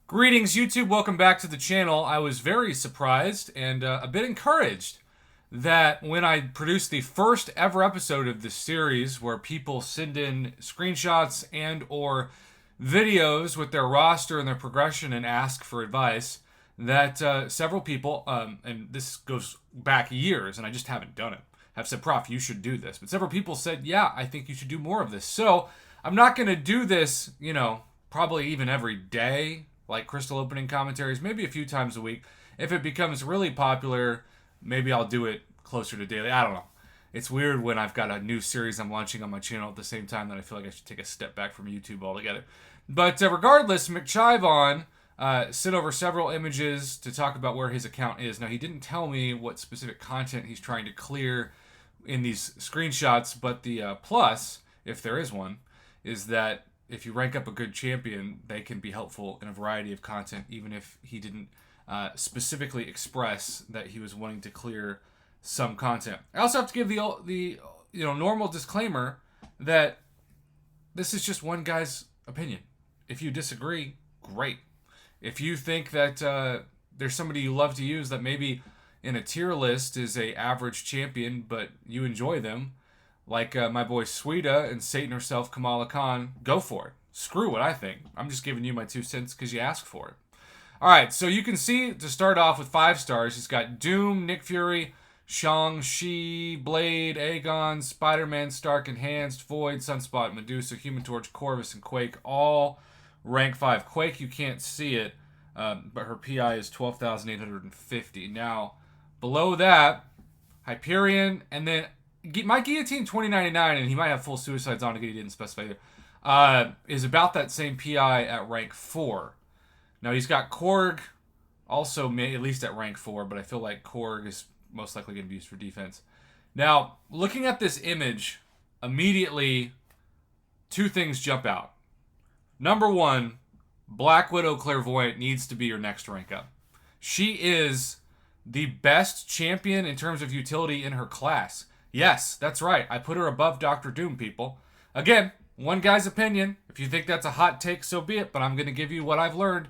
Greetings, YouTube. Welcome back to the channel. I was very surprised and a bit encouraged that when I produced the first ever episode of this series where people send in screenshots and or videos with their roster and their progression and ask for advice, that several people, and this goes back years and I just haven't done it, have said, Prof, you should do this. But several people said, yeah, I think you should do more of this. So I'm not going to do this, probably even every day, like crystal opening commentaries, maybe a few times a week. If it becomes really popular, maybe I'll do it closer to daily. I don't know. It's weird when I've got a new series I'm launching on my channel at the same time that I feel like I should take a step back from YouTube altogether. But regardless, McChiveOn sent over several images to talk about where his account is. Now, he didn't tell me what specific content he's trying to clear in these screenshots, but the plus, if there is one, is that if you rank up a good champion, they can be helpful in a variety of content, even if he didn't specifically express that he was wanting to clear some content. I also have to give the normal disclaimer that this is just one guy's opinion. If you disagree, great. If you think that there's somebody you love to use that maybe in a tier list is a average champion, but you enjoy them, like my boy Sweeta and Satan herself, Kamala Khan, go for it. Screw what I think. I'm just giving you my 2 cents because you asked for it. All right, so you can see to start off with 5 stars, he's got Doom, Nick Fury, Shang-Chi, Blade, Aegon, Spider-Man, Stark Enhanced, Void, Sunspot, Medusa, Human Torch, Corvus, and Quake, all rank 5. Quake, you can't see it, but her PI is 12,850. Now, below that, Hyperion, and then my Guillotine 2099, and he might have full suicides on it, he didn't specify either, is about that same PI at rank 4. Now he's got Korg, also at least at rank 4, but I feel like Korg is most likely going to be used for defense. Now, looking at this image, immediately 2 things jump out. Number 1, Black Widow Clairvoyant needs to be your next rank up. She is the best champion in terms of utility in her class. Yes, that's right. I put her above Dr. Doom, people. Again, one guy's opinion. If you think that's a hot take, so be it. But I'm going to give you what I've learned.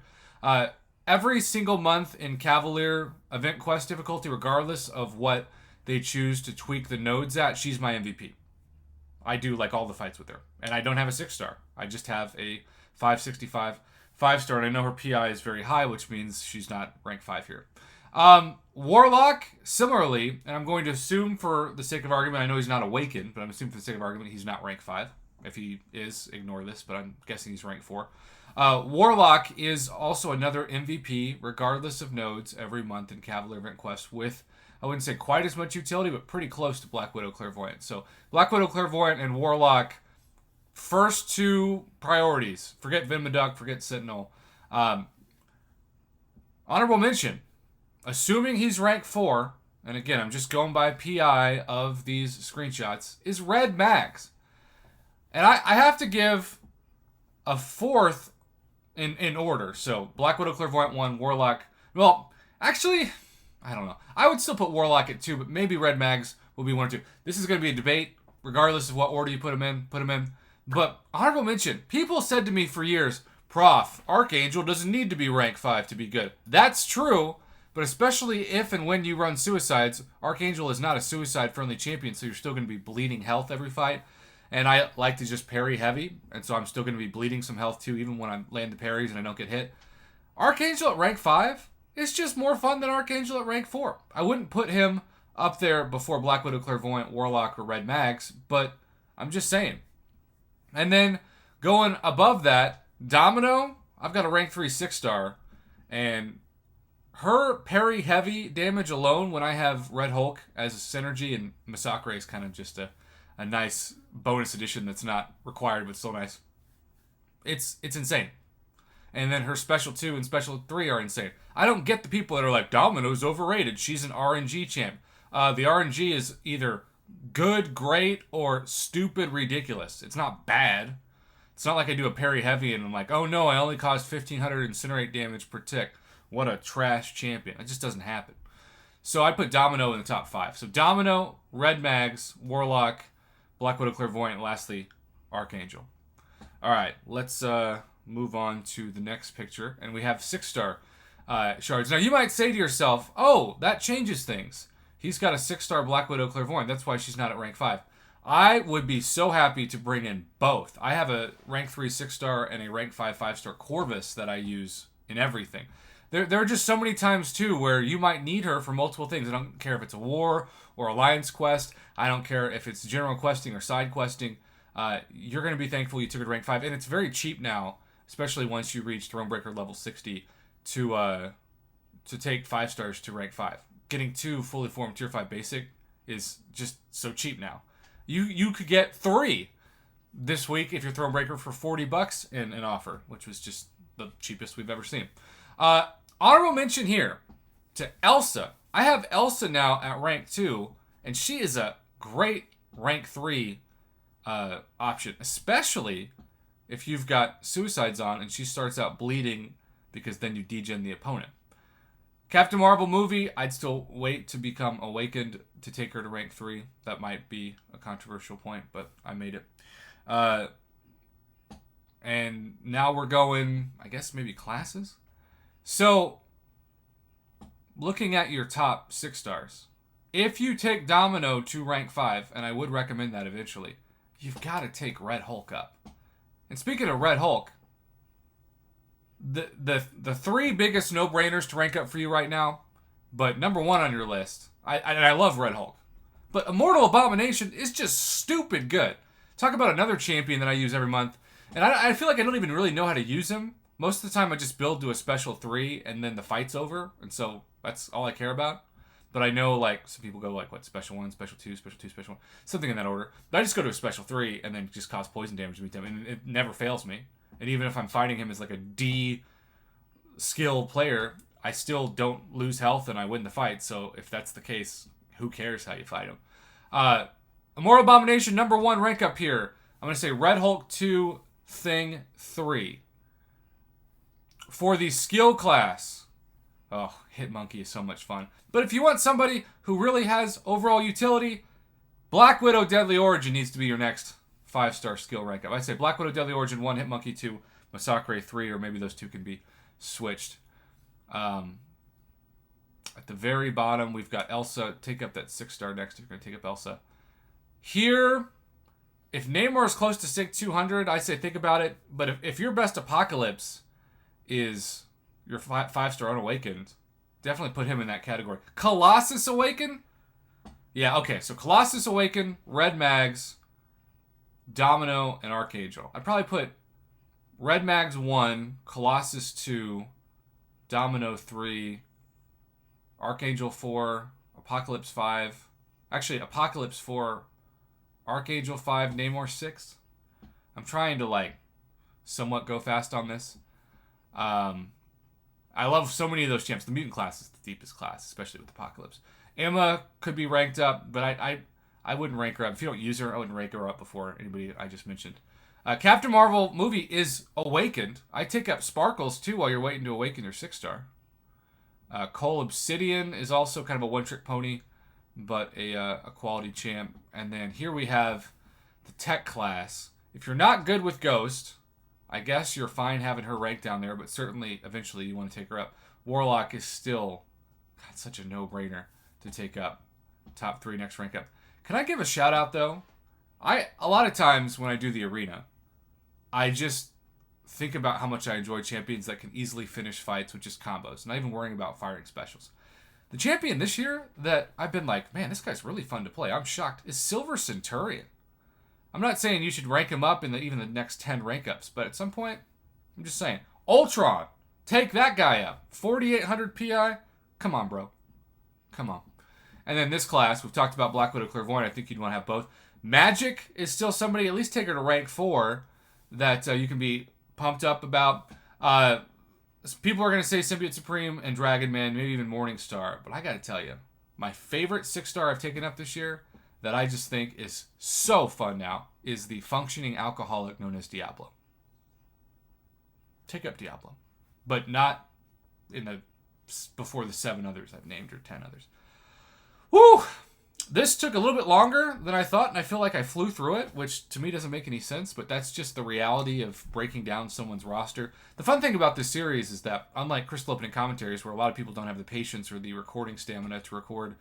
Every single month in Cavalier Event Quest difficulty, regardless of what they choose to tweak the nodes at, she's my MVP. I do like all the fights with her. And I don't have a 6-star. I just have a 565 5-star. And I know her PI is very high, which means she's not rank 5 here. Warlock, similarly, and I'm going to assume for the sake of argument, I know he's not awakened, but I'm assuming for the sake of argument he's not rank 5. If he is, ignore this, but I'm guessing he's rank 4. Warlock is also another MVP, regardless of nodes, every month in Cavalier Event Quest with, I wouldn't say quite as much utility, but pretty close to Black Widow Clairvoyant. So Black Widow Clairvoyant and Warlock, first 2 priorities. Forget Vinmaduck, forget Sentinel. Honorable mention. Assuming he's rank 4, and again, I'm just going by PI of these screenshots, is Red Mags. And I have to give a 4th in order. So, Black Widow Clairvoyant 1, Warlock. Well, actually, I don't know. I would still put Warlock at 2, but maybe Red Mags will be 1 or 2. This is going to be a debate, regardless of what order you put them in. But, honorable mention, people said to me for years, Prof, Archangel doesn't need to be rank 5 to be good. That's true. But especially if and when you run suicides, Archangel is not a suicide-friendly champion, so you're still going to be bleeding health every fight. And I like to just parry heavy, and so I'm still going to be bleeding some health too, even when I land the parries and I don't get hit. Archangel at rank 5 is just more fun than Archangel at rank 4. I wouldn't put him up there before Black Widow Clairvoyant, Warlock, or Red Mags, but I'm just saying. And then going above that, Domino, I've got a rank 3 6-star, and her parry heavy damage alone when I have Red Hulk as a synergy, and Masakre is kind of just a nice bonus addition that's not required but still nice. It's insane. And then her special 2 and special 3 are insane. I don't get the people that are like, Domino's overrated. She's an RNG champ. The RNG is either good, great, or stupid, ridiculous. It's not bad. It's not like I do a parry heavy and I'm like, oh no, I only caused 1,500 incinerate damage per tick. What a trash champion. It just doesn't happen. So I put Domino in the top 5. So Domino, Red Mags, Warlock, Black Widow Clairvoyant, and lastly, Archangel. All right, let's move on to the next picture, and we have 6-star shards. Now, you might say to yourself, oh, that changes things. He's got a 6-star Black Widow Clairvoyant. That's why she's not at rank 5. I would be so happy to bring in both. I have a rank 3 6-star and a rank 5 5-star Corvus that I use in everything. There are just so many times, too, where you might need her for multiple things. I don't care if it's a war or alliance quest. I don't care if it's general questing or side questing. You're going to be thankful you took her to rank 5. And it's very cheap now, especially once you reach Thronebreaker level 60, to take 5 stars to rank 5. Getting 2 fully formed tier 5 basic is just so cheap now. You could get 3 this week if you're Thronebreaker for $40 in an offer, which was just the cheapest we've ever seen. Honorable mention here to Elsa. I have Elsa now at rank 2, and she is a great rank 3 option, especially if you've got Suicides on and she starts out bleeding, because then you degen the opponent. Captain Marvel movie, I'd still wait to become Awakened to take her to rank 3. That might be a controversial point, but I made it. And now we're going, I guess, maybe classes? So, looking at your top 6 stars, if you take Domino to rank 5, and I would recommend that eventually, you've got to take Red Hulk up. And speaking of Red Hulk, the 3 biggest no-brainers to rank up for you right now, but number 1 on your list, I love Red Hulk, but Immortal Abomination is just stupid good. Talk about another champion that I use every month, and I feel like I don't even really know how to use him. Most of the time I just build to a special 3, and then the fight's over, and so that's all I care about. But I know, like, some people go, like, what, special 1, special 2, special 2, special 1, something in that order. But I just go to a special 3, and then just cause poison damage to meet them, and it never fails me. And even if I'm fighting him as, like, a D skill player, I still don't lose health, and I win the fight. So if that's the case, who cares how you fight him? Immortal Abomination, number 1 rank up here. I'm going to say Red Hulk 2, Thing 3. For the skill class, oh, Hit Monkey is so much fun. But if you want somebody who really has overall utility, Black Widow Deadly Origin needs to be your next 5-star skill rank up. I'd say Black Widow Deadly Origin 1, Hit Monkey 2, Massacre 3, or maybe those 2 can be switched. At the very bottom, we've got Elsa. Take up that 6-star next if you're going to take up Elsa. Here, if Namor is close to Sig 200, I say think about it. But if your best Apocalypse is your 5-star Unawakened, definitely put him in that category. Colossus Awaken? Yeah, okay. So Colossus Awaken, Red Mags, Domino, and Archangel. I'd probably put Red Mags 1, Colossus 2, Domino 3, Archangel 4, Apocalypse 5. Actually, Apocalypse 4, Archangel 5, Namor 6. I'm trying to, like, somewhat go fast on this. I love so many of those champs. The mutant class is the deepest class, especially with Apocalypse. Emma could be ranked up, but I wouldn't rank her up. If you don't use her, I wouldn't rank her up before anybody I just mentioned. Captain Marvel movie is Awakened. I take up Sparkles, too, while you're waiting to awaken your 6-star. Cole Obsidian is also kind of a one-trick pony, but a quality champ. And then here we have the tech class. If you're not good with Ghost, I guess you're fine having her ranked down there, but certainly eventually you want to take her up. Warlock is still such a no-brainer to take up. Top 3 next rank up. Can I give a shout out though? A lot of times when I do the arena, I just think about how much I enjoy champions that can easily finish fights with just combos, not even worrying about firing specials. The champion this year that I've been like, man, this guy's really fun to play, I'm shocked, is Silver Centurion. I'm not saying you should rank him up in even the next 10 rank ups, but at some point, I'm just saying, Ultron, take that guy up. 4,800 PI? Come on, bro. Come on. And then this class, we've talked about Black Widow Clairvoyant. I think you'd want to have both. Magic is still somebody, at least take her to rank 4, that you can be pumped up about. People are going to say Symbiote Supreme and Dragon Man, maybe even Morningstar. But I got to tell you, my favorite 6-star I've taken up this year that I just think is so fun now is the functioning alcoholic known as Diablo. Take up Diablo. But not before the 7 others I've named or 10 others. Woo! This took a little bit longer than I thought, and I feel like I flew through it, which to me doesn't make any sense, but that's just the reality of breaking down someone's roster. The fun thing about this series is that, unlike crystal opening commentaries, where a lot of people don't have the patience or the recording stamina to record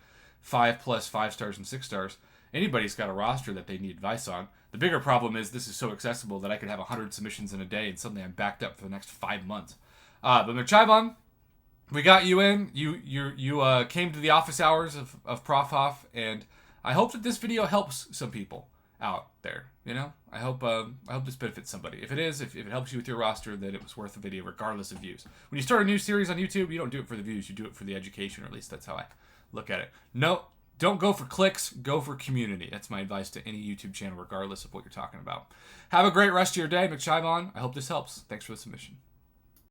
5+ 5 stars and 6 stars, anybody's got a roster that they need advice on. The bigger problem is this is so accessible that I could have 100 submissions in a day, and suddenly I'm backed up for the next 5 months. But McChiveOn, we got you in. You came to the office hours of Prof Hoff, and I hope that this video helps some people out there. I hope this benefits somebody. If it is, if it helps you with your roster, then it was worth the video, regardless of views. When you start a new series on YouTube, you don't do it for the views. You do it for the education, or at least that's how I look at it. No, don't go for clicks. Go for community. That's my advice to any YouTube channel, regardless of what you're talking about. Have a great rest of your day, McChiveOn. I hope this helps. Thanks for the submission.